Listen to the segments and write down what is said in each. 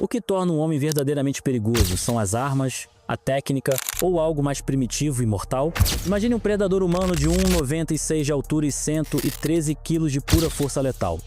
O que torna um homem verdadeiramente perigoso são as armas, a técnica ou algo mais primitivo e mortal? Imagine um predador humano de 1,96 de altura e 113 quilos de pura força letal.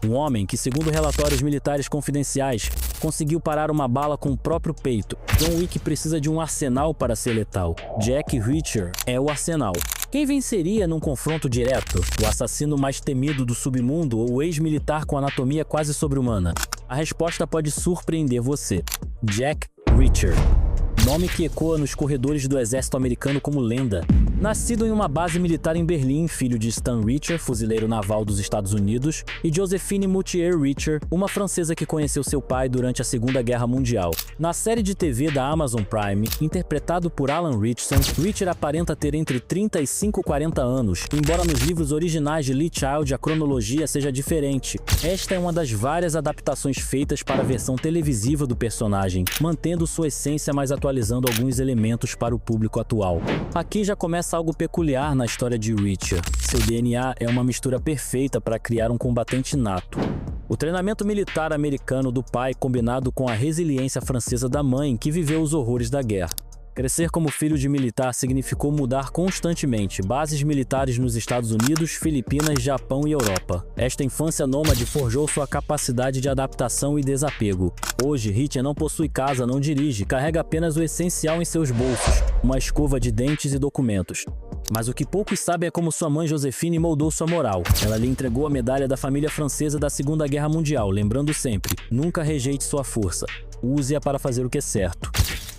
Um homem que, segundo relatórios militares confidenciais, conseguiu parar uma bala com o próprio peito. John Wick precisa de um arsenal para ser letal. Jack Reacher é o arsenal. Quem venceria num confronto direto? O assassino mais temido do submundo ou o ex-militar com anatomia quase sobre-humana? A resposta pode surpreender você. Jack Reacher. Nome que ecoa nos corredores do exército americano como lenda. Nascido em uma base militar em Berlim, filho de Stan Reacher, fuzileiro naval dos Estados Unidos, e Josephine Moutier Reacher, uma francesa que conheceu seu pai durante a Segunda Guerra Mundial. Na série de TV da Amazon Prime, interpretado por Alan Ritchson, Reacher aparenta ter entre 35 e 40 anos, embora nos livros originais de Lee Child a cronologia seja diferente. Esta é uma das várias adaptações feitas para a versão televisiva do personagem, mantendo sua essência, mas atualizando alguns elementos para o público atual. Aqui já começa algo peculiar na história de Reacher. Seu DNA é uma mistura perfeita para criar um combatente nato. O treinamento militar americano do pai combinado com a resiliência francesa da mãe, que viveu os horrores da guerra. Crescer como filho de militar significou mudar constantemente bases militares nos Estados Unidos, Filipinas, Japão e Europa. Esta infância nômade forjou sua capacidade de adaptação e desapego. Hoje, Reacher não possui casa, não dirige, carrega apenas o essencial em seus bolsos, uma escova de dentes e documentos. Mas o que poucos sabem é como sua mãe Josephine moldou sua moral. Ela lhe entregou a medalha da família francesa da Segunda Guerra Mundial, lembrando sempre, nunca rejeite sua força, use-a para fazer o que é certo.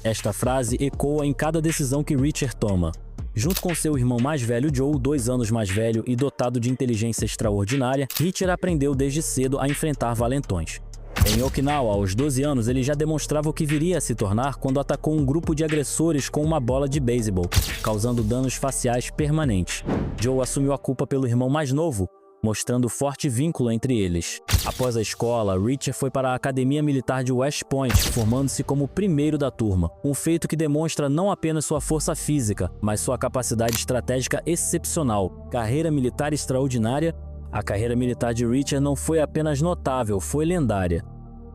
Esta frase ecoa em cada decisão que Reacher toma. Junto com seu irmão mais velho Joe, 2 anos mais velho e dotado de inteligência extraordinária, Reacher aprendeu desde cedo a enfrentar valentões. Em Okinawa, aos 12 anos, ele já demonstrava o que viria a se tornar quando atacou um grupo de agressores com uma bola de beisebol, causando danos faciais permanentes. Joe assumiu a culpa pelo irmão mais novo, mostrando forte vínculo entre eles. Após a escola, Reacher foi para a Academia Militar de West Point, formando-se como o primeiro da turma, um feito que demonstra não apenas sua força física, mas sua capacidade estratégica excepcional. Carreira militar extraordinária. A carreira militar de Reacher não foi apenas notável, foi lendária.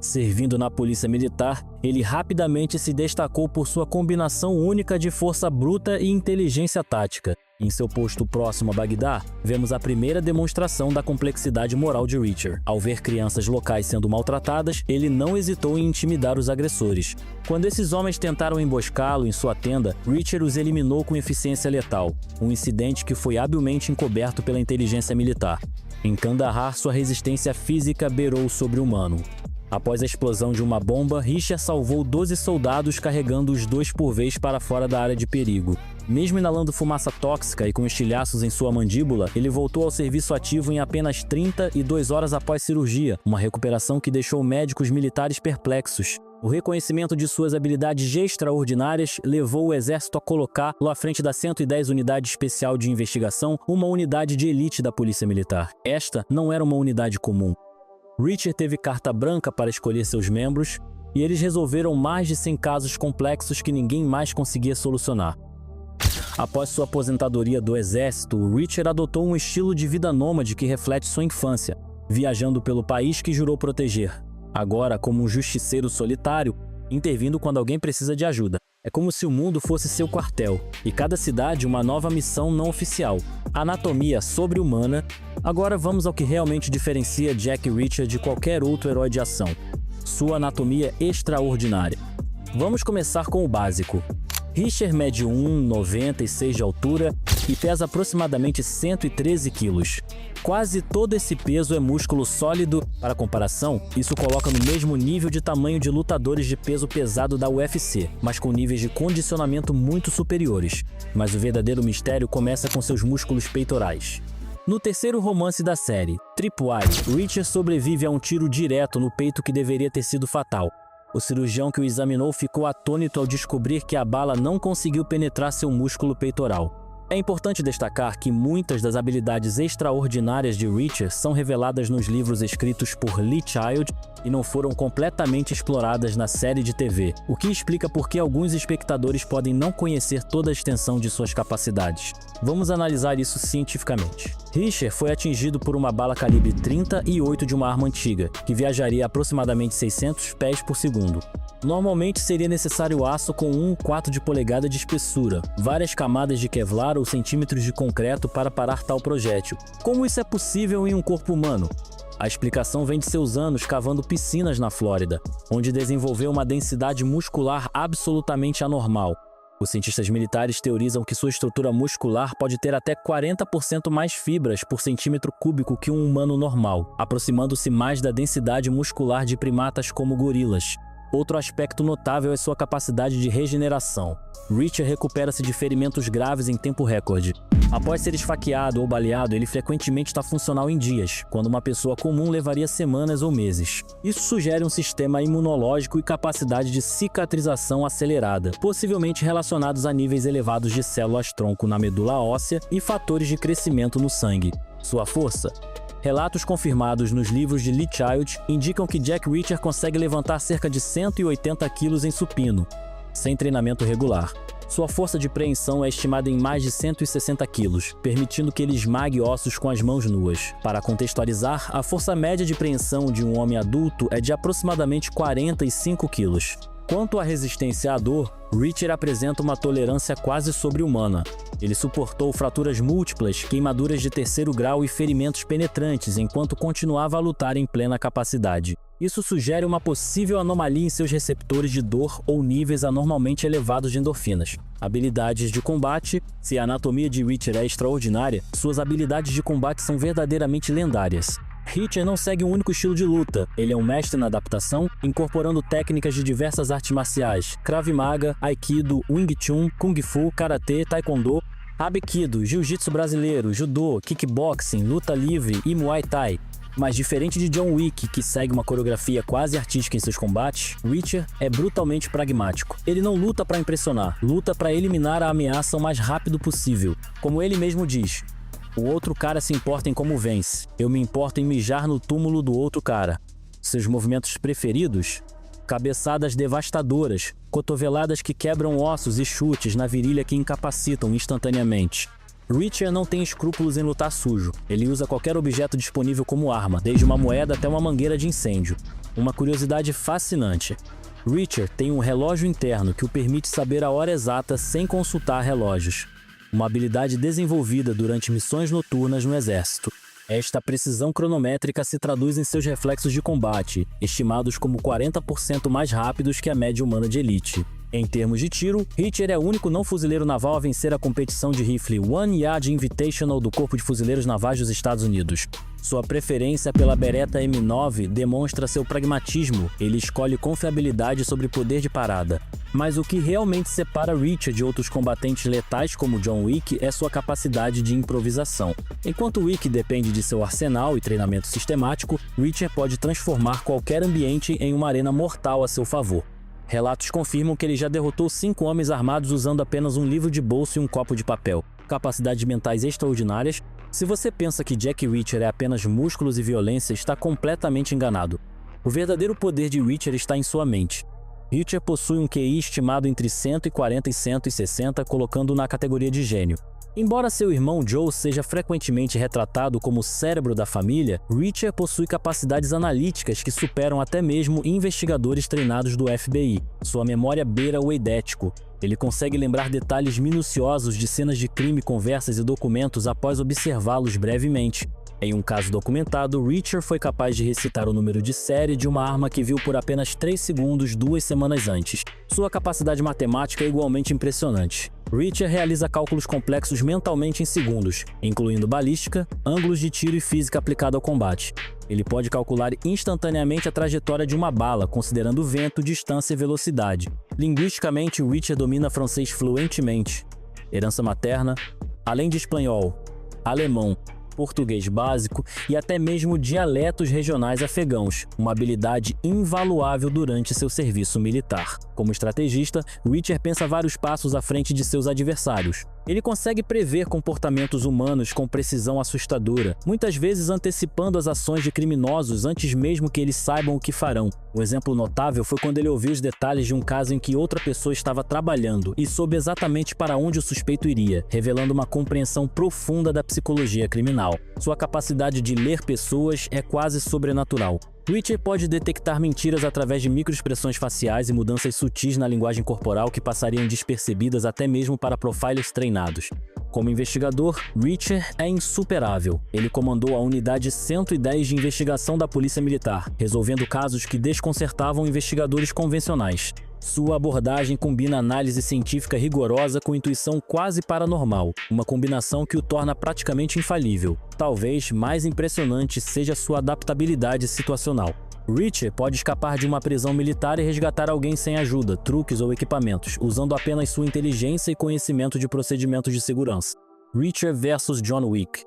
Servindo na polícia militar, ele rapidamente se destacou por sua combinação única de força bruta e inteligência tática. Em seu posto próximo a Bagdá, vemos a primeira demonstração da complexidade moral de Reacher. Ao ver crianças locais sendo maltratadas, ele não hesitou em intimidar os agressores. Quando esses homens tentaram emboscá-lo em sua tenda, Reacher os eliminou com eficiência letal, um incidente que foi habilmente encoberto pela inteligência militar. Em Kandahar, sua resistência física beirou o sobre-humano. Após a explosão de uma bomba, Reacher salvou 12 soldados carregando os 2 por vez para fora da área de perigo. Mesmo inalando fumaça tóxica e com estilhaços em sua mandíbula, ele voltou ao serviço ativo em apenas 32 horas após cirurgia, uma recuperação que deixou médicos militares perplexos. O reconhecimento de suas habilidades extraordinárias levou o exército a colocá-lo à frente da 110 Unidade Especial de Investigação, uma unidade de elite da Polícia Militar. Esta não era uma unidade comum. Reacher teve carta branca para escolher seus membros, e eles resolveram mais de 100 casos complexos que ninguém mais conseguia solucionar. Após sua aposentadoria do exército, Reacher adotou um estilo de vida nômade que reflete sua infância, viajando pelo país que jurou proteger. Agora, como um justiceiro solitário, intervindo quando alguém precisa de ajuda. É como se o mundo fosse seu quartel, e cada cidade uma nova missão não oficial. Anatomia sobre-humana. Agora vamos ao que realmente diferencia Jack Reacher de qualquer outro herói de ação. Sua anatomia extraordinária. Vamos começar com o básico. Reacher mede 1,96 de altura e pesa aproximadamente 113 quilos. Quase todo esse peso é músculo sólido. Para comparação, isso coloca no mesmo nível de tamanho de lutadores de peso pesado da UFC, mas com níveis de condicionamento muito superiores. Mas o verdadeiro mistério começa com seus músculos peitorais. No terceiro romance da série, Tripwire, Reacher sobrevive a um tiro direto no peito que deveria ter sido fatal. O cirurgião que o examinou ficou atônito ao descobrir que a bala não conseguiu penetrar seu músculo peitoral. É importante destacar que muitas das habilidades extraordinárias de Reacher são reveladas nos livros escritos por Lee Child e não foram completamente exploradas na série de TV, o que explica por que alguns espectadores podem não conhecer toda a extensão de suas capacidades. Vamos analisar isso cientificamente. Reacher foi atingido por uma bala calibre 38 de uma arma antiga, que viajaria a aproximadamente 600 pés por segundo. Normalmente seria necessário aço com 1/4 de polegada de espessura, várias camadas de Kevlar ou centímetros de concreto para parar tal projétil. Como isso é possível em um corpo humano? A explicação vem de seus anos cavando piscinas na Flórida, onde desenvolveu uma densidade muscular absolutamente anormal. Os cientistas militares teorizam que sua estrutura muscular pode ter até 40% mais fibras por centímetro cúbico que um humano normal, aproximando-se mais da densidade muscular de primatas como gorilas. Outro aspecto notável é sua capacidade de regeneração. Reacher recupera-se de ferimentos graves em tempo recorde. Após ser esfaqueado ou baleado, ele frequentemente está funcional em dias, quando uma pessoa comum levaria semanas ou meses. Isso sugere um sistema imunológico e capacidade de cicatrização acelerada, possivelmente relacionados a níveis elevados de células-tronco na medula óssea e fatores de crescimento no sangue. Sua força? Relatos confirmados nos livros de Lee Child indicam que Jack Reacher consegue levantar cerca de 180 quilos em supino, sem treinamento regular. Sua força de preensão é estimada em mais de 160 quilos, permitindo que ele esmague ossos com as mãos nuas. Para contextualizar, a força média de preensão de um homem adulto é de aproximadamente 45 quilos. Quanto à resistência à dor, Reacher apresenta uma tolerância quase sobre-humana. Ele suportou fraturas múltiplas, queimaduras de terceiro grau e ferimentos penetrantes enquanto continuava a lutar em plena capacidade. Isso sugere uma possível anomalia em seus receptores de dor ou níveis anormalmente elevados de endorfinas. Habilidades de combate. Se a anatomia de Reacher é extraordinária, suas habilidades de combate são verdadeiramente lendárias. Reacher não segue um único estilo de luta. Ele é um mestre na adaptação, incorporando técnicas de diversas artes marciais: Krav Maga, Aikido, Wing Chun, Kung Fu, Karatê, Taekwondo, Hapkido, Jiu-Jitsu brasileiro, Judô, Kickboxing, luta livre e Muay Thai. Mas diferente de John Wick, que segue uma coreografia quase artística em seus combates, Reacher é brutalmente pragmático. Ele não luta para impressionar, luta para eliminar a ameaça o mais rápido possível. Como ele mesmo diz: o outro cara se importa em como vence. Eu me importo em mijar no túmulo do outro cara. Seus movimentos preferidos? Cabeçadas devastadoras, cotoveladas que quebram ossos e chutes na virilha que incapacitam instantaneamente. Reacher não tem escrúpulos em lutar sujo. Ele usa qualquer objeto disponível como arma, desde uma moeda até uma mangueira de incêndio. Uma curiosidade fascinante: Reacher tem um relógio interno que o permite saber a hora exata sem consultar relógios. Uma habilidade desenvolvida durante missões noturnas no Exército. Esta precisão cronométrica se traduz em seus reflexos de combate, estimados como 40% mais rápidos que a média humana de elite. Em termos de tiro, Reacher é o único não-fuzileiro naval a vencer a competição de rifle One Yard Invitational do Corpo de Fuzileiros Navais dos Estados Unidos. Sua preferência pela Beretta M9 demonstra seu pragmatismo. Ele escolhe confiabilidade sobre poder de parada. Mas o que realmente separa Reacher de outros combatentes letais como John Wick é sua capacidade de improvisação. Enquanto Wick depende de seu arsenal e treinamento sistemático, Reacher pode transformar qualquer ambiente em uma arena mortal a seu favor. Relatos confirmam que ele já derrotou 5 homens armados usando apenas um livro de bolso e um copo de papel. Capacidades mentais extraordinárias. Se você pensa que Jack Reacher é apenas músculos e violência, está completamente enganado. O verdadeiro poder de Reacher está em sua mente. Reacher possui um QI estimado entre 140 e 160, colocando-o na categoria de gênio. Embora seu irmão Joe seja frequentemente retratado como o cérebro da família, Reacher possui capacidades analíticas que superam até mesmo investigadores treinados do FBI. Sua memória beira o eidético. Ele consegue lembrar detalhes minuciosos de cenas de crime, conversas e documentos após observá-los brevemente. Em um caso documentado, Reacher foi capaz de recitar o número de série de uma arma que viu por apenas 3 segundos 2 semanas antes. Sua capacidade matemática é igualmente impressionante. Reacher realiza cálculos complexos mentalmente em segundos, incluindo balística, ângulos de tiro e física aplicada ao combate. Ele pode calcular instantaneamente a trajetória de uma bala, considerando vento, distância e velocidade. Linguisticamente, Reacher domina francês fluentemente, herança materna, além de espanhol, alemão, português básico e até mesmo dialetos regionais afegãos, uma habilidade invaluável durante seu serviço militar. Como estrategista, Reacher pensa vários passos à frente de seus adversários. Ele consegue prever comportamentos humanos com precisão assustadora, muitas vezes antecipando as ações de criminosos antes mesmo que eles saibam o que farão. Um exemplo notável foi quando ele ouviu os detalhes de um caso em que outra pessoa estava trabalhando e soube exatamente para onde o suspeito iria, revelando uma compreensão profunda da psicologia criminal. Sua capacidade de ler pessoas é quase sobrenatural. Reacher pode detectar mentiras através de microexpressões faciais e mudanças sutis na linguagem corporal que passariam despercebidas até mesmo para profilers treinados. Como investigador, Reacher é insuperável. Ele comandou a Unidade 110 de Investigação da Polícia Militar, resolvendo casos que desconcertavam investigadores convencionais. Sua abordagem combina análise científica rigorosa com intuição quase paranormal, uma combinação que o torna praticamente infalível. Talvez mais impressionante seja sua adaptabilidade situacional. Reacher pode escapar de uma prisão militar e resgatar alguém sem ajuda, truques ou equipamentos, usando apenas sua inteligência e conhecimento de procedimentos de segurança. Reacher vs John Wick.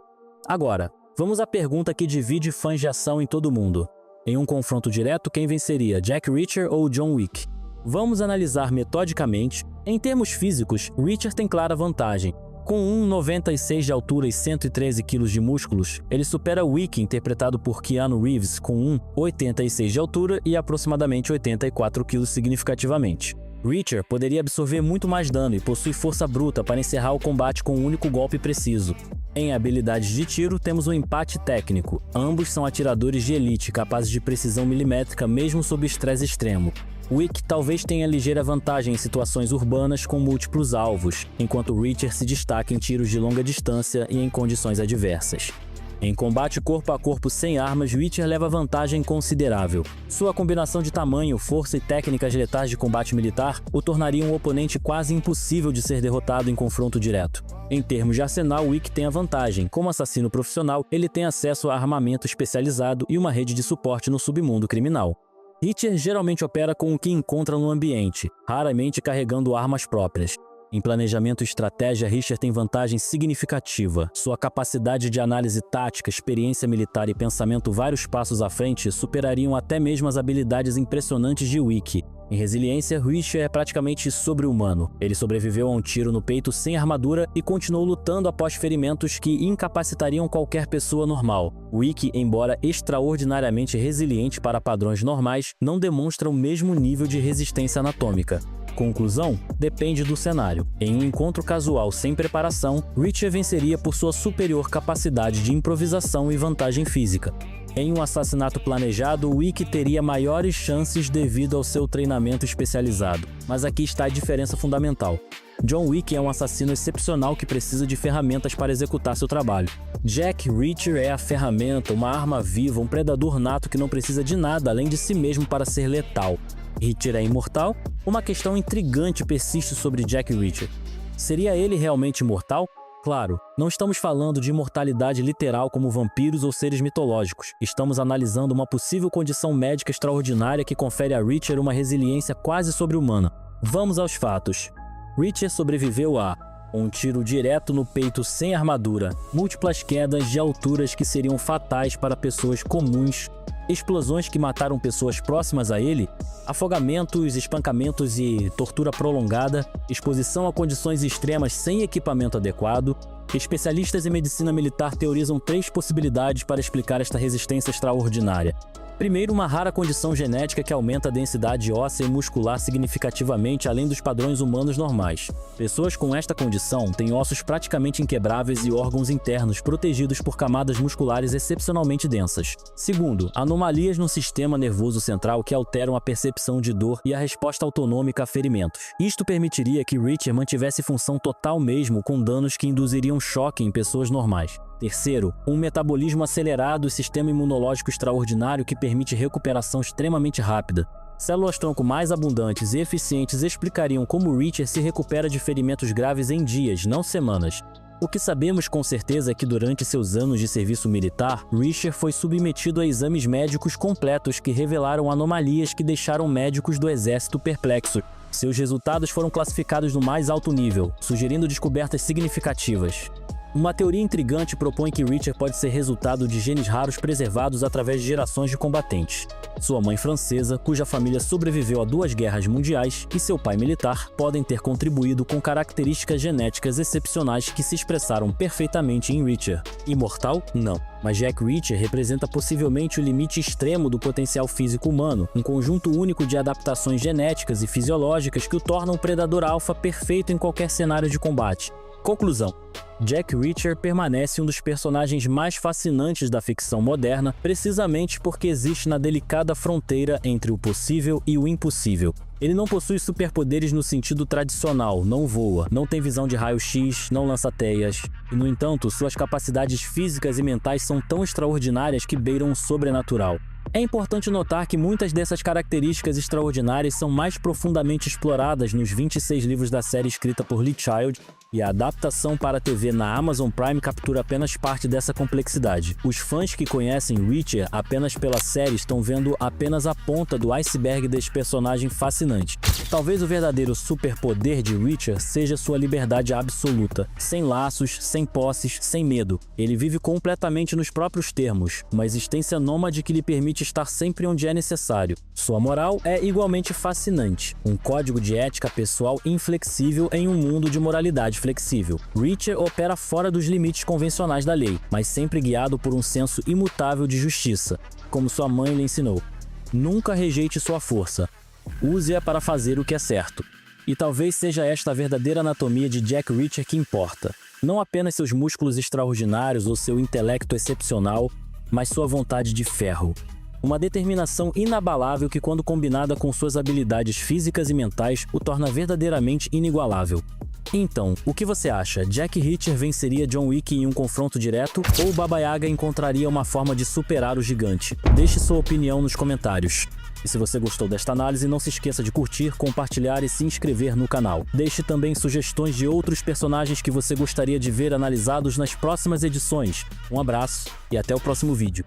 Agora, vamos à pergunta que divide fãs de ação em todo o mundo. Em um confronto direto, quem venceria, Jack Reacher ou John Wick? Vamos analisar metodicamente. Em termos físicos, Reacher tem clara vantagem. Com 1,96 de altura e 113 kg de músculos, ele supera Wick, interpretado por Keanu Reeves, com 1,86 de altura e aproximadamente 84 kg significativamente. Reacher poderia absorver muito mais dano e possui força bruta para encerrar o combate com um único golpe preciso. Em habilidades de tiro, temos um empate técnico. Ambos são atiradores de elite, capazes de precisão milimétrica mesmo sob estresse extremo. Wick talvez tenha ligeira vantagem em situações urbanas com múltiplos alvos, enquanto Reacher se destaca em tiros de longa distância e em condições adversas. Em combate corpo a corpo sem armas, Reacher leva vantagem considerável. Sua combinação de tamanho, força e técnicas letais de combate militar o tornaria um oponente quase impossível de ser derrotado em confronto direto. Em termos de arsenal, Wick tem a vantagem. Como assassino profissional, ele tem acesso a armamento especializado e uma rede de suporte no submundo criminal. Reacher geralmente opera com o que encontra no ambiente, raramente carregando armas próprias. Em planejamento e estratégia, Reacher tem vantagem significativa. Sua capacidade de análise tática, experiência militar e pensamento vários passos à frente superariam até mesmo as habilidades impressionantes de Wick. Em resiliência, Reacher é praticamente sobre-humano. Ele sobreviveu a um tiro no peito sem armadura e continuou lutando após ferimentos que incapacitariam qualquer pessoa normal. Wick, embora extraordinariamente resiliente para padrões normais, não demonstra o mesmo nível de resistência anatômica. Conclusão? Depende do cenário. Em um encontro casual sem preparação, Reacher venceria por sua superior capacidade de improvisação e vantagem física. Em um assassinato planejado, Wick teria maiores chances devido ao seu treinamento especializado. Mas aqui está a diferença fundamental. John Wick é um assassino excepcional que precisa de ferramentas para executar seu trabalho. Jack Reacher é a ferramenta, uma arma viva, um predador nato que não precisa de nada além de si mesmo para ser letal. Reacher é imortal? Uma questão intrigante persiste sobre Jack Reacher. Seria ele realmente imortal? Claro, não estamos falando de imortalidade literal como vampiros ou seres mitológicos. Estamos analisando uma possível condição médica extraordinária que confere a Reacher uma resiliência quase sobre-humana. Vamos aos fatos. Reacher sobreviveu a um tiro direto no peito sem armadura, múltiplas quedas de alturas que seriam fatais para pessoas comuns, explosões que mataram pessoas próximas a ele, afogamentos, espancamentos e tortura prolongada, exposição a condições extremas sem equipamento adequado. Especialistas em medicina militar teorizam 3 possibilidades para explicar esta resistência extraordinária. Primeiro, uma rara condição genética que aumenta a densidade óssea e muscular significativamente além dos padrões humanos normais. Pessoas com esta condição têm ossos praticamente inquebráveis e órgãos internos protegidos por camadas musculares excepcionalmente densas. Segundo, anomalias no sistema nervoso central que alteram a percepção de dor e a resposta autonômica a ferimentos. Isto permitiria que Reacher mantivesse função total mesmo com danos que induziriam choque em pessoas normais. Terceiro, um metabolismo acelerado e sistema imunológico extraordinário que permite recuperação extremamente rápida. Células-tronco mais abundantes e eficientes explicariam como Reacher se recupera de ferimentos graves em dias, não semanas. O que sabemos com certeza é que durante seus anos de serviço militar, Reacher foi submetido a exames médicos completos que revelaram anomalias que deixaram médicos do exército perplexos. Seus resultados foram classificados no mais alto nível, sugerindo descobertas significativas. Uma teoria intrigante propõe que Reacher pode ser resultado de genes raros preservados através de gerações de combatentes. Sua mãe francesa, cuja família sobreviveu a 2 guerras mundiais, e seu pai militar podem ter contribuído com características genéticas excepcionais que se expressaram perfeitamente em Reacher. Imortal? Não. Mas Jack Reacher representa possivelmente o limite extremo do potencial físico humano, um conjunto único de adaptações genéticas e fisiológicas que o tornam um predador alfa perfeito em qualquer cenário de combate. Conclusão: Jack Reacher permanece um dos personagens mais fascinantes da ficção moderna, precisamente porque existe na delicada fronteira entre o possível e o impossível. Ele não possui superpoderes no sentido tradicional, não voa, não tem visão de raio-x, não lança teias. E, no entanto, suas capacidades físicas e mentais são tão extraordinárias que beiram o sobrenatural. É importante notar que muitas dessas características extraordinárias são mais profundamente exploradas nos 26 livros da série escrita por Lee Child, e a adaptação para a TV na Amazon Prime captura apenas parte dessa complexidade. Os fãs que conhecem Reacher apenas pela série estão vendo apenas a ponta do iceberg desse personagem fascinante. Talvez o verdadeiro superpoder de Reacher seja sua liberdade absoluta, sem laços, sem posses, sem medo. Ele vive completamente nos próprios termos, uma existência nômade que lhe permite estar sempre onde é necessário. Sua moral é igualmente fascinante, um código de ética pessoal inflexível em um mundo de moralidade flexível. Reacher opera fora dos limites convencionais da lei, mas sempre guiado por um senso imutável de justiça, como sua mãe lhe ensinou. Nunca rejeite sua força. Use-a para fazer o que é certo. E talvez seja esta a verdadeira anatomia de Jack Reacher que importa. Não apenas seus músculos extraordinários ou seu intelecto excepcional, mas sua vontade de ferro. Uma determinação inabalável que, quando combinada com suas habilidades físicas e mentais, o torna verdadeiramente inigualável. Então, o que você acha? Jack Reacher venceria John Wick em um confronto direto ou Baba Yaga encontraria uma forma de superar o gigante? Deixe sua opinião nos comentários. E se você gostou desta análise, não se esqueça de curtir, compartilhar e se inscrever no canal. Deixe também sugestões de outros personagens que você gostaria de ver analisados nas próximas edições. Um abraço e até o próximo vídeo.